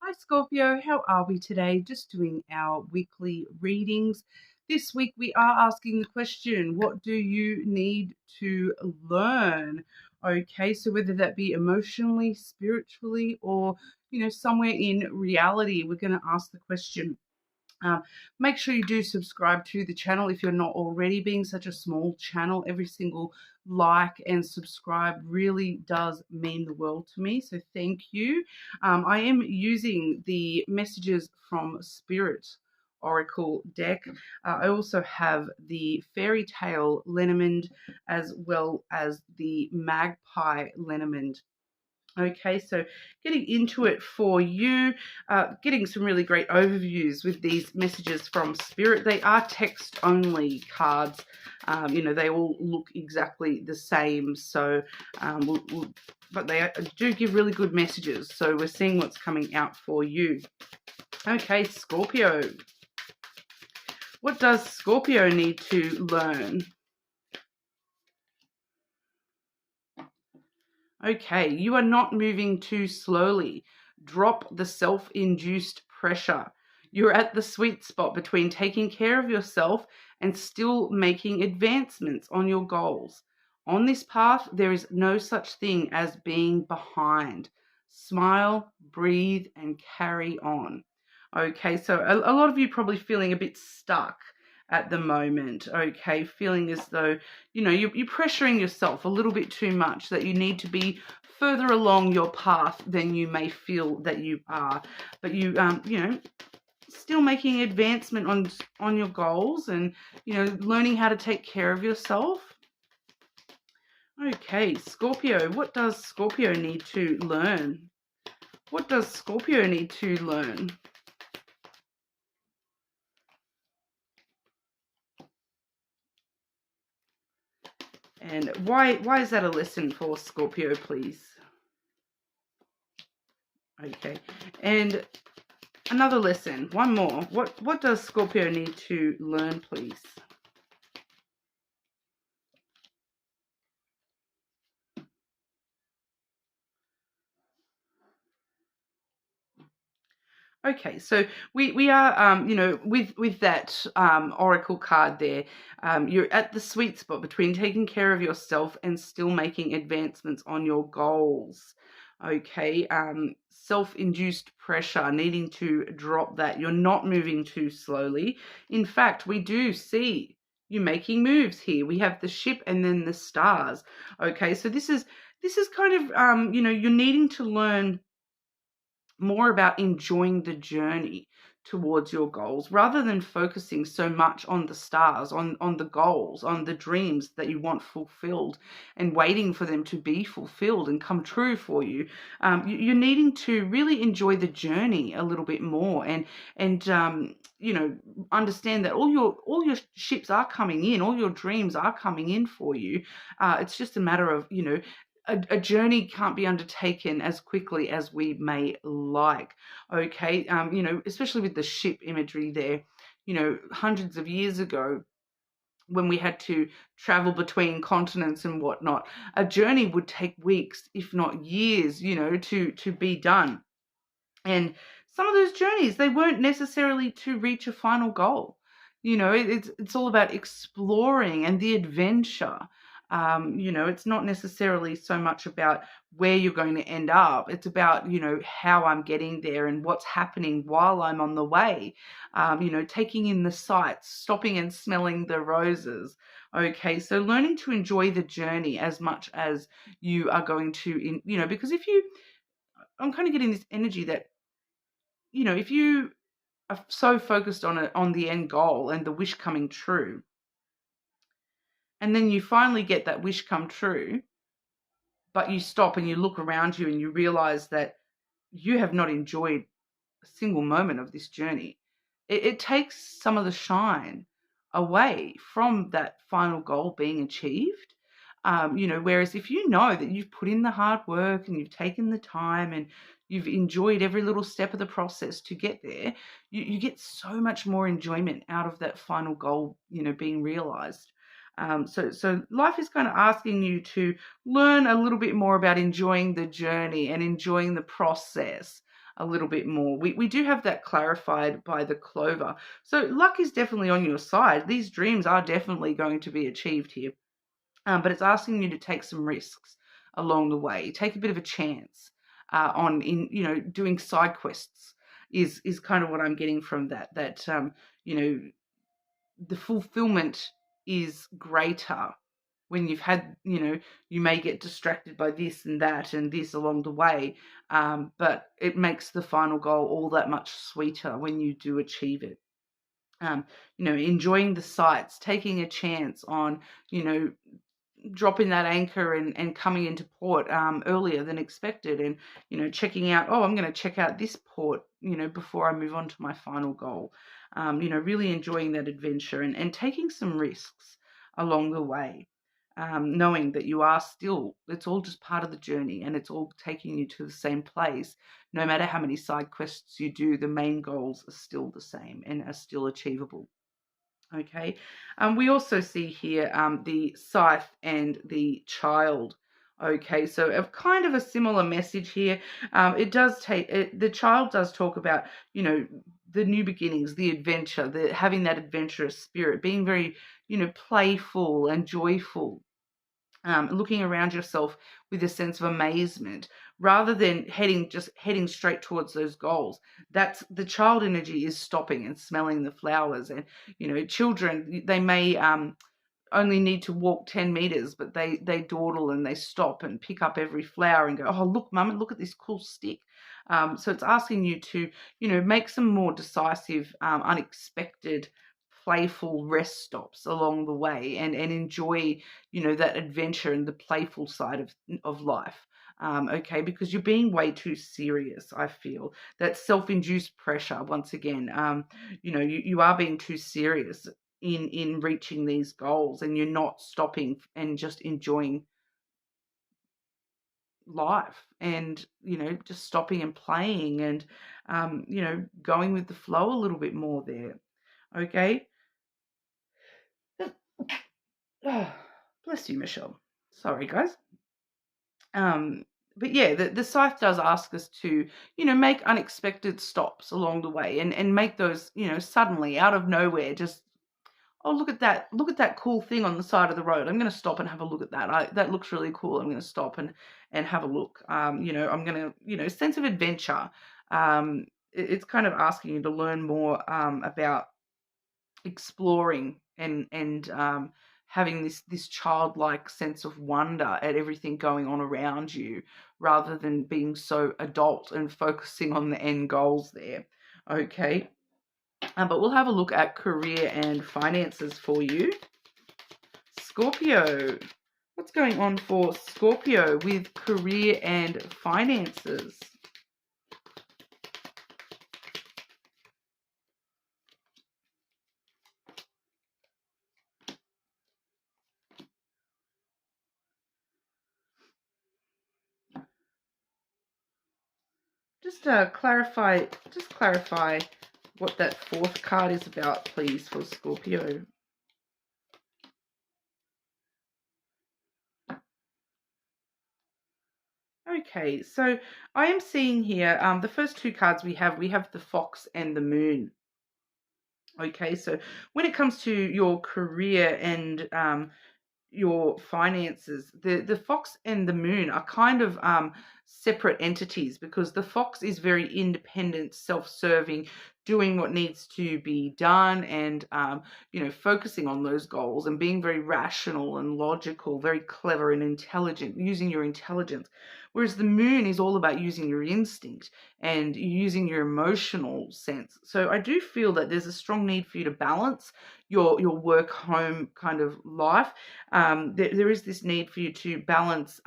Hi Scorpio, how are we today? Just doing our weekly readings. This week we are asking the question, what do you need to learn? Okay, so whether that be emotionally, spiritually, or somewhere in reality, we're going to ask the question. Um, Make sure you do subscribe to the channel if you're not already. Being such a small channel, every single like and subscribe really does mean the world to me. So thank you. I am using the messages from Spirit Oracle deck. I also have the Fairy Tale Lenormand as well as the Magpie Lenormand. Okay, so getting into it for you, getting some really great overviews with these messages from Spirit. They are text only cards. They all look exactly the same. So, but they do give really good messages. So we're seeing what's coming out for you. Okay, Scorpio. What does Scorpio need to learn? Okay, you are not moving too slowly. Drop the self-induced pressure. You're at the sweet spot between taking care of yourself and still making advancements on your goals. On this path, there is no such thing as being behind. Smile, breathe, and carry on. Okay, so a lot of you probably feeling a bit stuck at the moment, okay, feeling as though you're pressuring yourself a little bit too much, that you need to be further along your path than you may feel that you are, but still making advancement on your goals, and learning how to take care of yourself. Okay, Scorpio, what does Scorpio need to learn? What does Scorpio need to learn? And why is that a lesson for Scorpio, please? Okay, and another lesson, one more. What does Scorpio need to learn, please? Okay, so we are with that oracle card there, you're at the sweet spot between taking care of yourself and still making advancements on your goals. Okay, self-induced pressure, needing to drop that. You're not moving too slowly. In fact, we do see you making moves here. We have the ship and then the stars. Okay, so this is kind of you're needing to learn more about enjoying the journey towards your goals rather than focusing so much on the stars, on the goals, on the dreams that you want fulfilled, and waiting for them to be fulfilled and come true for you. You're needing to really enjoy the journey a little bit more, and understand that all your ships are coming in, all your dreams are coming in for you. It's just a matter of a journey can't be undertaken as quickly as we may like. Okay, especially with the ship imagery there. Hundreds of years ago, when we had to travel between continents and whatnot, a journey would take weeks, if not years, to be done. And some of those journeys, they weren't necessarily to reach a final goal. It's all about exploring and the adventure. It's not necessarily so much about where you're going to end up. It's about, how I'm getting there and what's happening while I'm on the way. Taking in the sights, stopping and smelling the roses. Okay, so learning to enjoy the journey as much as you are going to, because I'm kind of getting this energy that, if you are so focused on the end goal and the wish coming true, and then you finally get that wish come true, but you stop and you look around you and you realize that you have not enjoyed a single moment of this journey. It takes some of the shine away from that final goal being achieved. Whereas if you know that you've put in the hard work and you've taken the time and you've enjoyed every little step of the process to get there, you get so much more enjoyment out of that final goal, being realized. So life is kind of asking you to learn a little bit more about enjoying the journey and enjoying the process. a little bit more. We do have that clarified by the clover. So luck is definitely on your side. These dreams are definitely going to be achieved here. But it's asking you to take some risks along the way. Take a bit of a chance on doing side quests is kind of what I'm getting from that. That the fulfillment is greater when you've had, you may get distracted by this and that and this along the way, but it makes the final goal all that much sweeter when you do achieve it. Enjoying the sights, taking a chance on, dropping that anchor and coming into port earlier than expected, and checking out, I'm going to check out this port before I move on to my final goal. Really enjoying that adventure and taking some risks along the way, knowing that you are still, it's all just part of the journey, and it's all taking you to the same place. No matter how many side quests you do, the main goals are still the same and are still achievable. Okay, we also see here the scythe and the child. Okay, so a kind of a similar message here. It does take the child does talk about the new beginnings, the adventure, the having that adventurous spirit, being very playful and joyful. Looking around yourself with a sense of amazement rather than heading straight towards those goals. That's the child energy is stopping and smelling the flowers. And children, they may only need to walk 10 meters, but they dawdle and they stop and pick up every flower and go, oh, look, mum, look at this cool stick. So it's asking you to make some more decisive, unexpected, playful rest stops along the way, and enjoy that adventure and the playful side of life. Okay, because you're being way too serious. I feel that self-induced pressure once again. You are being too serious in reaching these goals, and you're not stopping and just enjoying life, and just stopping and playing, and going with the flow a little bit more there. Okay. Oh, bless you, Michelle. Sorry, guys. But yeah, the scythe does ask us to, make unexpected stops along the way, and make those, suddenly out of nowhere, just, oh, look at that cool thing on the side of the road. I'm going to stop and have a look at that. That looks really cool. I'm going to stop and have a look. I'm going to, sense of adventure. It's kind of asking you to learn more about exploring and having this childlike sense of wonder at everything going on around you, rather than being so adult and focusing on the end goals there. Okay, but we'll have a look at career and finances for you, Scorpio. What's going on for Scorpio with career and finances? Just clarify what that fourth card is about, please, for Scorpio. Okay, so I am seeing here the first two cards we have the Fox and the Moon. Okay, so when it comes to your career and your finances, the Fox and the Moon are kind of separate entities, because the Fox is very independent, self-serving, doing what needs to be done, and focusing on those goals and being very rational and logical, very clever and intelligent, using your intelligence. Whereas the Moon is all about using your instinct and using your emotional sense. So I do feel that there's a strong need for you to balance your work home kind of life. There is this need for you to balance,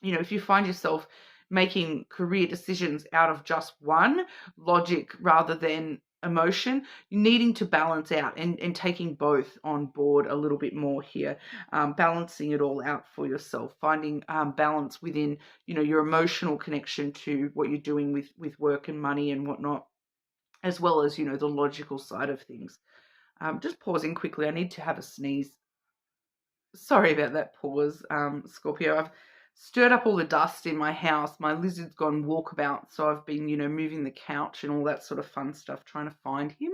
if you find yourself making career decisions out of just one logic rather than emotion, needing to balance out and taking both on board a little bit more here, balancing it all out for yourself, finding balance within, your emotional connection to what you're doing with work and money and whatnot, as well as, the logical side of things. Just pausing quickly. I need to have a sneeze. Sorry about that pause, Scorpio. stirred up all the dust in my house. My lizard's gone walkabout, so I've been, moving the couch and all that sort of fun stuff, trying to find him.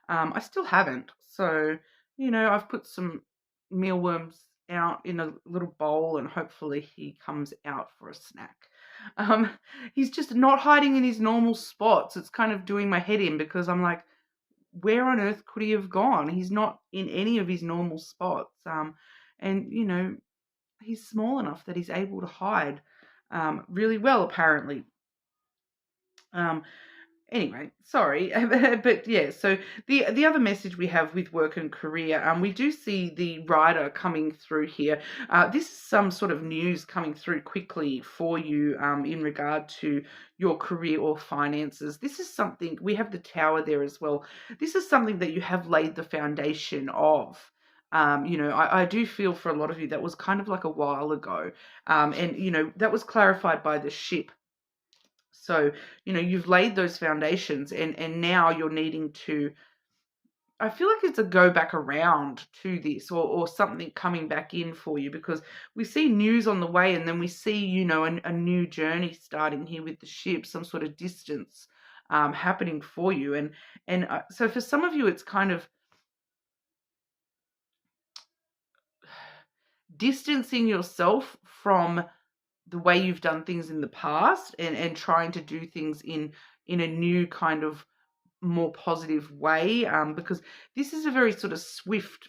I still haven't. So, I've put some mealworms out in a little bowl and hopefully he comes out for a snack. Um, he's just not hiding in his normal spots. It's kind of doing my head in because I'm like, where on earth could he have gone? He's not in any of his normal spots. And, he's small enough that he's able to hide really well, apparently. Anyway, sorry, but yeah. So the other message we have with work and career, we do see the rider coming through here. This is some sort of news coming through quickly for you in regard to your career or finances. This is something, we have the tower there as well. This is something that you have laid the foundation of. I do feel for a lot of you that was kind of like a while ago, and that was clarified by the ship. So, you've laid those foundations and now you're needing to, I feel like it's a go back around to this or something coming back in for you, because we see news on the way and then we see, a new journey starting here with the ship, some sort of distance happening for you. And so for some of you, it's kind of distancing yourself from the way you've done things in the past and trying to do things in a new kind of more positive way, because this is a very sort of swift,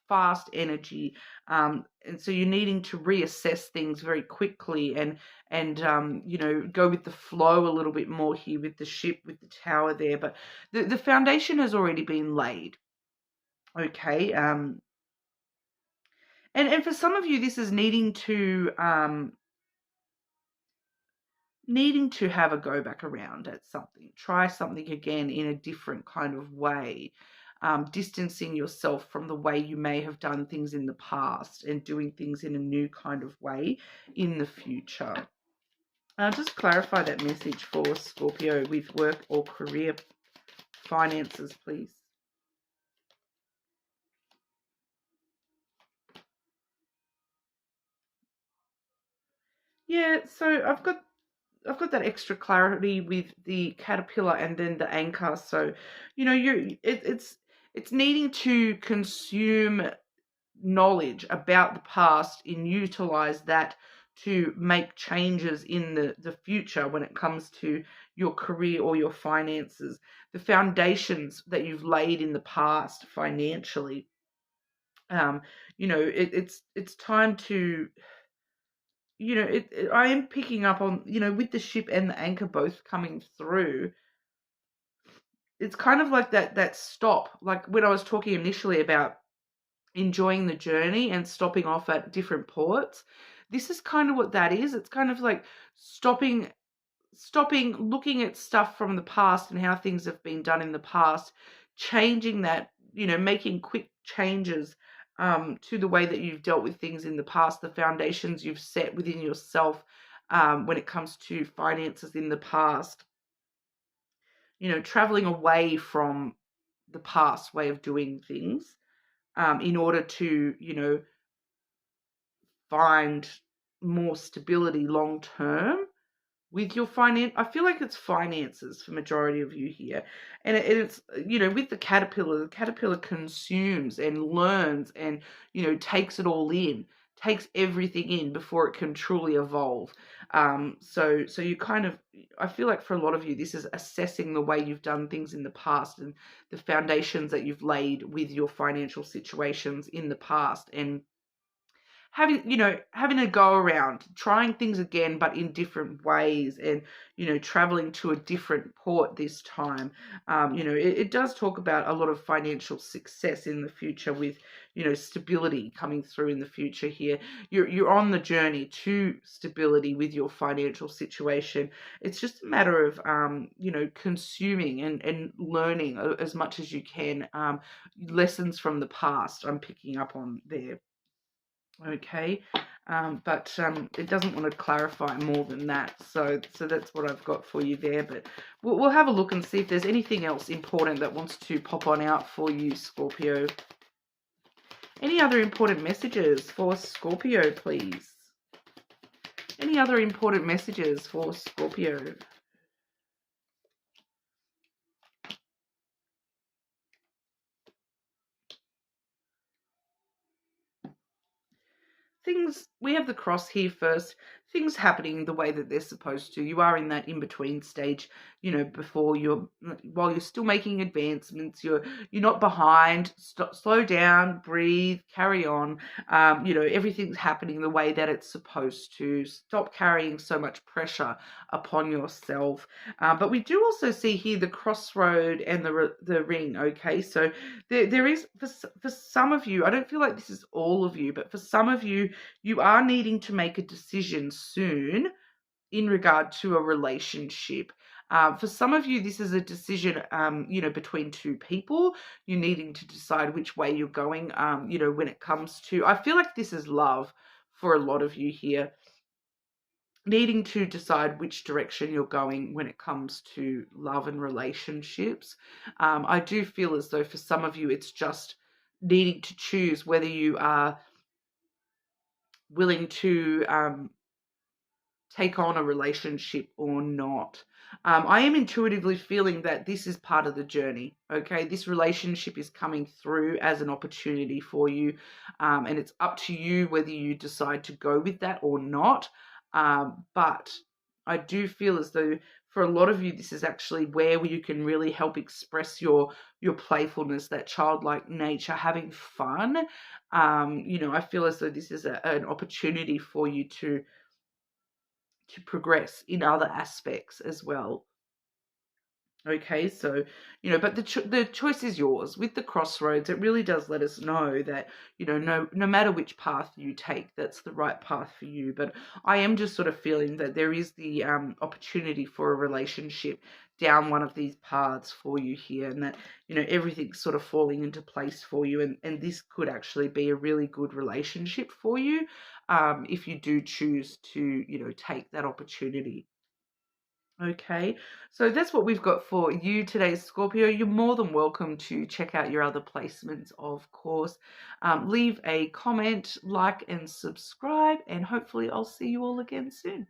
fast energy, and so you're needing to reassess things very quickly and go with the flow a little bit more here with the ship, with the tower there. But the foundation has already been laid. Okay. And for some of you, this is needing to have a go back around at something, try something again in a different kind of way, distancing yourself from the way you may have done things in the past and doing things in a new kind of way in the future. Just clarify that message for Scorpio with work or career finances, please. Yeah, so I've got that extra clarity with the caterpillar and then the anchor. So, it's needing to consume knowledge about the past and utilize that to make changes in the future when it comes to your career or your finances. The foundations that you've laid in the past financially, it's time to, I am picking up on, with the ship and the anchor both coming through, it's kind of like that stop, like when I was talking initially about enjoying the journey and stopping off at different ports. This is kind of what that is. It's kind of like stopping, looking at stuff from the past and how things have been done in the past, changing that, making quick changes to the way that you've dealt with things in the past, the foundations you've set within yourself when it comes to finances in the past, traveling away from the past way of doing things in order to, find more stability long term with your finance. I feel like it's finances for majority of you here. And it's, with the caterpillar consumes and learns and, takes it all in, takes everything in before it can truly evolve. So you kind of, I feel like for a lot of you, this is assessing the way you've done things in the past and the foundations that you've laid with your financial situations in the past, and having a go around, trying things again, but in different ways, and, traveling to a different port this time. It does talk about a lot of financial success in the future with, stability coming through in the future here. You're on the journey to stability with your financial situation. It's just a matter of, consuming and learning as much as you can, lessons from the past I'm picking up on there. Okay, but it doesn't want to clarify more than that. So that's what I've got for you there. But we'll have a look and see if there's anything else important that wants to pop on out for you, Scorpio. Any other important messages for Scorpio, please? Any other important messages for Scorpio? We have the cross here first, things happening the way that they're supposed to. You are in that in-between stage, while you're still making advancements, you're not behind. Slow down, breathe, carry on. Everything's happening the way that it's supposed to. Stop carrying so much pressure upon yourself. But we do also see here the crossroad and the ring. Okay, so there is, for some of you, I don't feel like this is all of you, but for some of you, you are needing to make a decision soon in regard to a relationship. For some of you, this is a decision, between two people. You're needing to decide which way you're going, when it comes to, I feel like this is love for a lot of you here. Needing to decide which direction you're going when it comes to love and relationships. I do feel as though for some of you, it's just needing to choose whether you are willing to take on a relationship or not. I am intuitively feeling that this is part of the journey. Okay, this relationship is coming through as an opportunity for you, and it's up to you whether you decide to go with that or not. But I do feel as though for a lot of you, this is actually where you can really help express your playfulness, that childlike nature, having fun. I feel as though this is an opportunity for you to progress in other aspects as well. Okay, so, but the choice is yours. With the crossroads, it really does let us know that, no matter which path you take, that's the right path for you. But I am just sort of feeling that there is the opportunity for a relationship down one of these paths for you here, and that, everything's sort of falling into place for you. And this could actually be a really good relationship for you, if you do choose to, take that opportunity. Okay, so that's what we've got for you today, Scorpio. You're more than welcome to check out your other placements, of course. Leave a comment, like, and subscribe, and hopefully I'll see you all again soon.